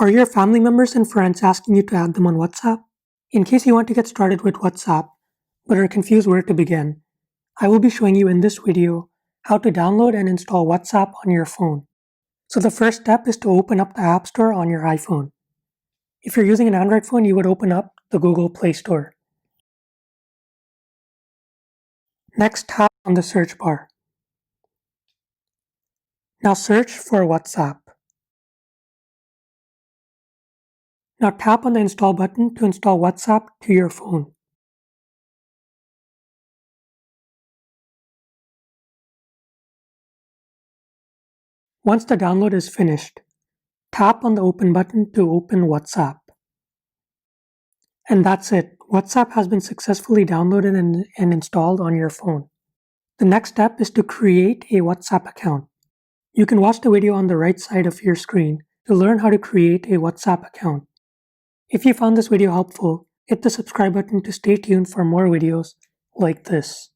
Are your family members and friends asking you to add them on WhatsApp? In case you want to get started with WhatsApp, but are confused where to begin, I will be showing you in this video how to download and install WhatsApp on your phone. So the first step is to open up the App Store on your iPhone. If you're using an Android phone, you would open up the Google Play Store. Next, tap on the search bar. Now search for WhatsApp. Now tap on the install button to install WhatsApp to your phone. Once the download is finished, tap on the open button to open WhatsApp. And that's it. WhatsApp has been successfully downloaded and installed on your phone. The next step is to create a WhatsApp account. You can watch the video on the right side of your screen to learn how to create a WhatsApp account. If you found this video helpful, hit the subscribe button to stay tuned for more videos like this.